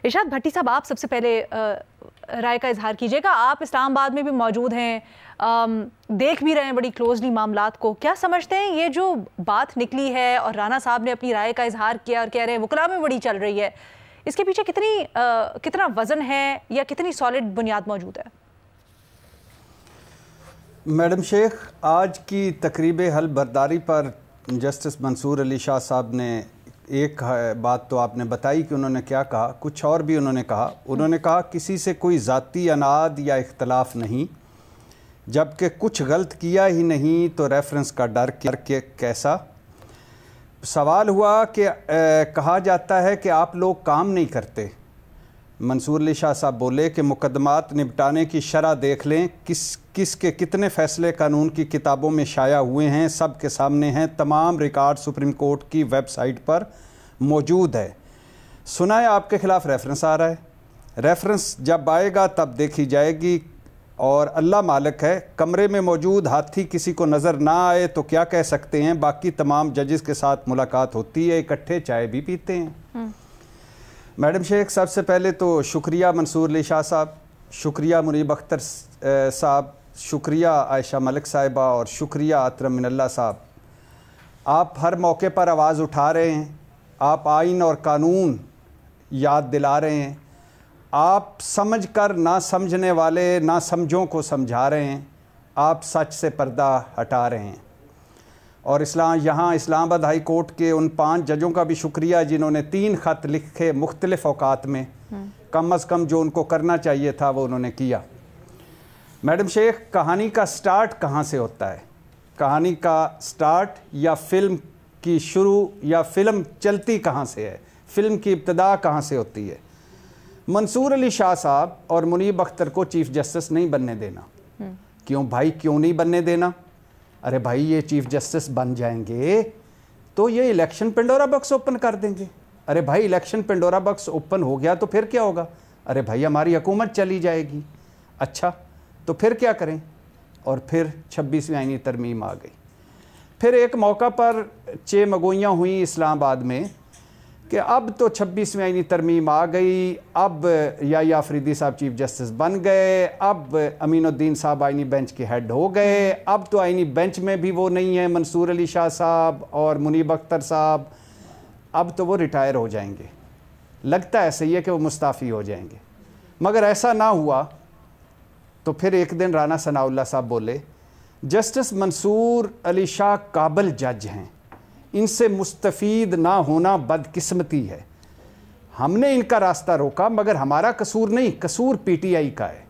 इरशाद भट्टी साहब, आप सबसे पहले राय का इजहार कीजिएगा। आप इस्लामाबाद में भी मौजूद हैं, देख भी रहे हैं बड़ी क्लोजली मामलात को। क्या समझते हैं ये जो बात निकली है और राना साहब ने अपनी राय का इजहार किया और कह रहे हैं वकला में बड़ी चल रही है, इसके पीछे कितना वजन है या कितनी सॉलिड बुनियाद मौजूद है? मैडम शेख, आज की तकरीब हल बर्दारी पर जस्टिस मंसूर अली शाह साहब ने एक बात तो आपने बताई कि उन्होंने क्या कहा, कुछ और भी उन्होंने कहा। उन्होंने कहा किसी से कोई ज़ाती अनाद या इख्तलाफ नहीं, जबकि कुछ गलत किया ही नहीं तो रेफरेंस का डर के कैसा। सवाल हुआ कि कहा जाता है कि आप लोग काम नहीं करते। मंसूर अली शाह साहब बोले कि मुकदमात निपटाने की शरह देख लें, किसके कितने फ़ैसले कानून की किताबों में शाया हुए हैं, सब के सामने हैं, तमाम रिकॉर्ड सुप्रीम कोर्ट की वेबसाइट पर मौजूद है। सुना है आपके ख़िलाफ़ रेफरेंस आ रहा है, रेफरेंस जब आएगा तब देखी जाएगी। और अल्लाह मालिक है, कमरे में मौजूद हाथी किसी को नज़र ना आए तो क्या कह सकते हैं। बाकी तमाम जजेस के साथ मुलाकात होती है, इकट्ठे चाय भी पीते हैं। मैडम शेख, सबसे पहले तो शुक्रिया मंसूर अली शाह साहब, शुक्रिया मुनीब अख्तर साहब, शुक्रिया आयशा मलिक साहिबा और शुक्रिया अतरम मिनल्ला साहब। आप हर मौके पर आवाज़ उठा रहे हैं, आप आइन और कानून याद दिला रहे हैं, आप समझ कर ना समझने वाले ना समझों को समझा रहे हैं, आप सच से पर्दा हटा रहे हैं। और यहाँ इस्लामाबाद हाई कोर्ट के उन 5 जजों का भी शुक्रिया जिन्होंने 3 ख़त लिखे मुख्तलिफ़ औकात में, कम अज़ कम जो उनको करना चाहिए था वो उन्होंने किया। मैडम शेख, कहानी का स्टार्ट कहाँ से होता है? कहानी का स्टार्ट या फ़िल्म की शुरू या फ़िल्म चलती कहाँ से है, फ़िल्म की इब्तिदा कहाँ से होती है? मंसूर अली शाह साहब और मुनीब अख्तर को चीफ़ जस्टिस नहीं बनने देना। क्यों भाई, क्यों नहीं बनने देना? अरे भाई, ये चीफ़ जस्टिस बन जाएंगे तो ये इलेक्शन पेंडोरा बॉक्स ओपन कर देंगे। अरे भाई, इलेक्शन पेंडोरा बॉक्स ओपन हो गया तो फिर क्या होगा? अरे भाई, हमारी हुकूमत चली जाएगी। अच्छा, तो फिर क्या करें? और फिर 26वीं आईनी तरमीम आ गई। फिर एक मौका पर चेमगोइयाँ हुई इस्लामाबाद में कि अब तो 26वीं आईनी तरमीम आ गई, अब या अफरीदी साहब चीफ जस्टिस बन गए, अब अमीनुद्दीन साहब आईनी बेंच के हेड हो गए, अब तो आईनी बेंच में भी वो नहीं है मंसूर अली शाह साहब और मुनीब अख्तर साहब, अब तो वो रिटायर हो जाएंगे। लगता ऐसे ही है कि वो मुस्ताफ़ी हो जाएंगे, मगर ऐसा ना हुआ। तो फिर एक दिन राना सनाउल्लाह साहब बोले, जस्टिस मंसूर अली शाह काबिल जज हैं, इनसे मुस्तफ़ीद ना होना बदकिस्मती है। हमने इनका रास्ता रोका, मगर हमारा कसूर नहीं, कसूर पीटीआई का है,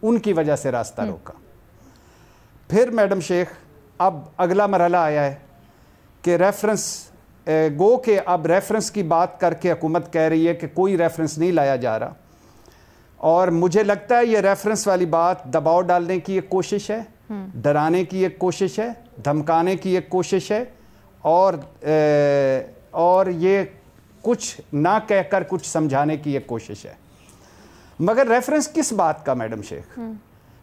उनकी वजह से रास्ता रोका। फिर मैडम शेख, अब अगला मरहला आया है कि रेफरेंस गो के अब रेफरेंस की बात करके हुकूमत कह रही है कि कोई रेफरेंस नहीं लाया जा रहा। और मुझे लगता है ये रेफरेंस वाली बात दबाव डालने की एक कोशिश है, डराने की एक कोशिश है, धमकाने की एक कोशिश है, और ये कुछ ना कहकर कुछ समझाने की एक कोशिश है। मगर रेफरेंस किस बात का मैडम शेख?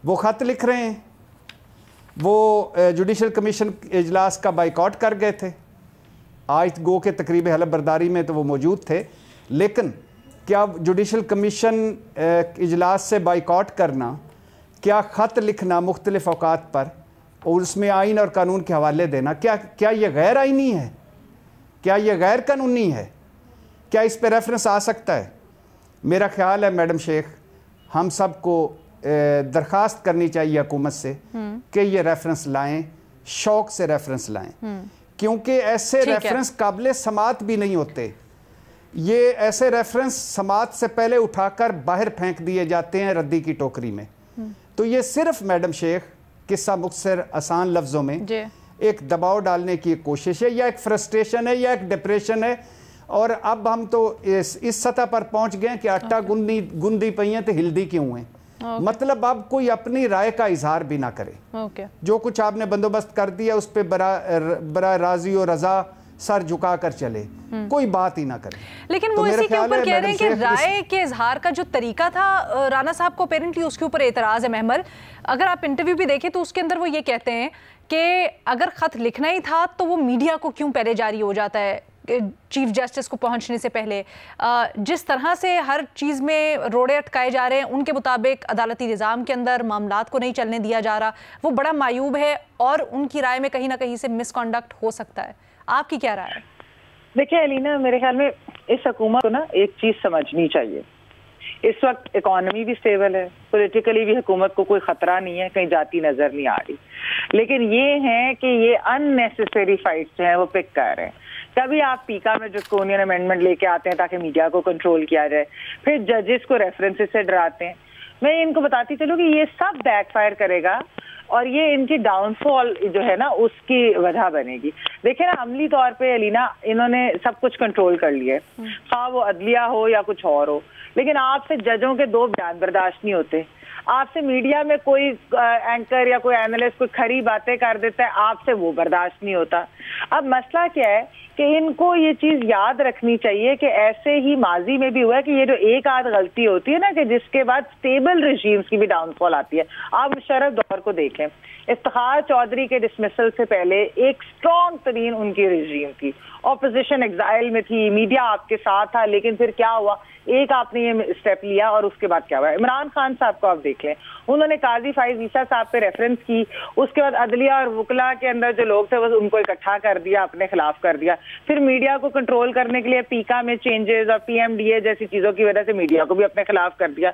वो ख़त लिख रहे हैं, वो जुडिशल कमीशन इजलास का बाइकआउट कर गए थे। आज गो के तकरीब हलफ बर्दारी में तो वो मौजूद थे, लेकिन क्या जुडिशल कमीशन इजलास से बाइकआउट करना, क्या ख़त लिखना मुख्तलिफ़ औकात पर और उसमें आइन और कानून के हवाले देना, क्या ये गैर आइनी है? क्या ये गैर कानूनी है? क्या इस पे रेफरेंस आ सकता है? मेरा ख्याल है मैडम शेख, हम सबको दरख्वास्त करनी चाहिए हुकूमत से कि ये रेफरेंस लाएं, शौक से रेफरेंस लाएं, क्योंकि ऐसे रेफरेंस काबिल समात भी नहीं होते। ये ऐसे रेफरेंस समात से पहले उठाकर बाहर फेंक दिए जाते हैं रद्दी की टोकरी में। तो ये सिर्फ मैडम शेख किस्सा मुख्तसर आसान लफ्ज़ों में एक दबाव डालने की एक कोशिश है, या एक फ्रस्ट्रेशन है, या एक डिप्रेशन है। और अब हम तो इस सतह पर पहुंच गए कि आटा गुंदी पई है तो हिल्दी क्यों है। मतलब अब कोई अपनी राय का इजहार भी ना करे। जो कुछ आपने बंदोबस्त कर दिया उस पर बरा राजी और रजा सर झुका कर चले, कोई बात ही ना करे। लेकिन वो इसी के ऊपर कह रहे हैं कि राय के इजहार का जो तरीका था राना साहब को अपेरेंटली उसके ऊपर एतराज़ है। महमल, अगर आप इंटरव्यू भी देखें तो उसके अंदर वो ये कहते हैं कि अगर ख़त लिखना ही था तो वो मीडिया को क्यों पहले जारी हो जाता है, چیف جسٹس کو پہنچنے سے پہلے جس طرح سے ہر چیز میں روڑے اٹکائے جا رہے ہیں، ان کے مطابق عدالتی نظام کے اندر معاملات کو نہیں چلنے دیا جا رہا، وہ بڑا معیوب ہے اور ان کی رائے میں کہیں نہ کہیں سے مس کنڈکٹ ہو سکتا ہے. آپ کی کیا رائے ہے؟ دیکھیں علینا، میرے خیال میں اس حکومت کو نا ایک چیز سمجھنی چاہیے. اس وقت اکانومی بھی سٹیبل ہے، پولیٹیکلی بھی حکومت کو کوئی خطرہ نہیں ہے، کہیں جاتی نظر نہیں آ رہی. لیکن یہ ہے کہ یہ ان نیسیسری فائٹس جو ہیں وہ پک کر رہے ہیں. کبھی آپ پیکا میں ڈرکونین امینڈمنٹ لے کے آتے ہیں تاکہ میڈیا کو کنٹرول کیا جائے، پھر ججز کو ریفرنسز سے ڈراتے ہیں. میں ان کو بتاتی چلوں کہ یہ سب بیک فائر کرے گا اور یہ ان کی ڈاؤن فال جو ہے نا اس کی وجہ بنے گی. دیکھیں نا، عملی طور پہ علینا انہوں نے سب کچھ کنٹرول کر لیا ہے، خواہ وہ عدلیہ ہو یا کچھ اور ہو. لیکن آپ سے ججوں کے 2 بیان برداشت نہیں ہوتے. آپ سے میڈیا میں کوئی اینکر یا کوئی اینالسٹ کوئی کھری باتیں کر دیتا ہے، آپ سے وہ برداشت نہیں ہوتا. اب مسئلہ کیا ہے کہ ان کو یہ چیز یاد رکھنی چاہیے کہ ایسے ہی ماضی میں بھی ہوا ہے کہ یہ جو ایک آدھ غلطی ہوتی ہے نا کہ جس کے بعد سٹیبل ریجیمز کی بھی ڈاؤن فال آتی ہے. آپ مشرف دور کو دیکھیں، افتخار چودھری کے ڈسمسل سے پہلے ایک اسٹرانگ ترین ان کی ریجیم تھی، اپوزیشن ایگزائل میں تھی، میڈیا آپ کے ساتھ تھا. لیکن پھر کیا ہوا، ایک آپ نے یہ اسٹیپ لیا اور اس کے بعد کیا ہوا. عمران خان صاحب کو آپ دیکھ لیں، انہوں نے قاضی فائز عیسیٰ صاحب پہ ریفرنس کی، اس کے بعد عدلیہ اور وکلا کے اندر جو لوگ تھے ان کو اکٹھا کر دیا، اپنے خلاف کر دیا. پھر میڈیا کو کنٹرول کرنے کے لیے پیکا میں چینجز اور پی ایم ڈی اے جیسی چیزوں کی وجہ سے میڈیا کو بھی اپنے خلاف کر دیا.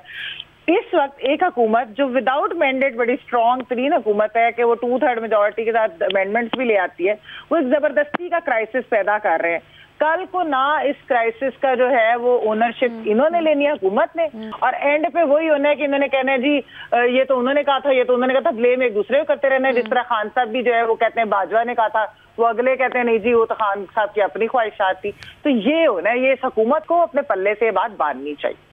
اس وقت ایک حکومت جو وداؤٹ مینڈیٹ بڑی اسٹرانگ ترین حکومت ہے کہ وہ 2/3 میجورٹی کے ساتھ امینڈمنٹس بھی لے آتی ہے، وہ ایک زبردستی کا کرائسس پیدا کر رہے ہیں. کل کو نہ اس کرائسس کا جو ہے وہ اونرشپ انہوں نے لینی ہے، حکومت نے، اور اینڈ پہ وہی ہونا ہے کہ انہوں نے کہنا ہے جی یہ تو انہوں نے کہا تھا، یہ تو انہوں نے کہا تھا. بلیم ایک دوسرے کو کرتے رہنا ہے. جس طرح خان صاحب بھی جو ہے وہ کہتے ہیں باجوہ نے کہا تھا، وہ اگلے کہتے ہیں نہیں جی وہ تو خان صاحب کی اپنی خواہشات تھی. تو یہ ہونا ہے، یہ اس حکومت کو اپنے پلے سے یہ بات باندھنی چاہیے.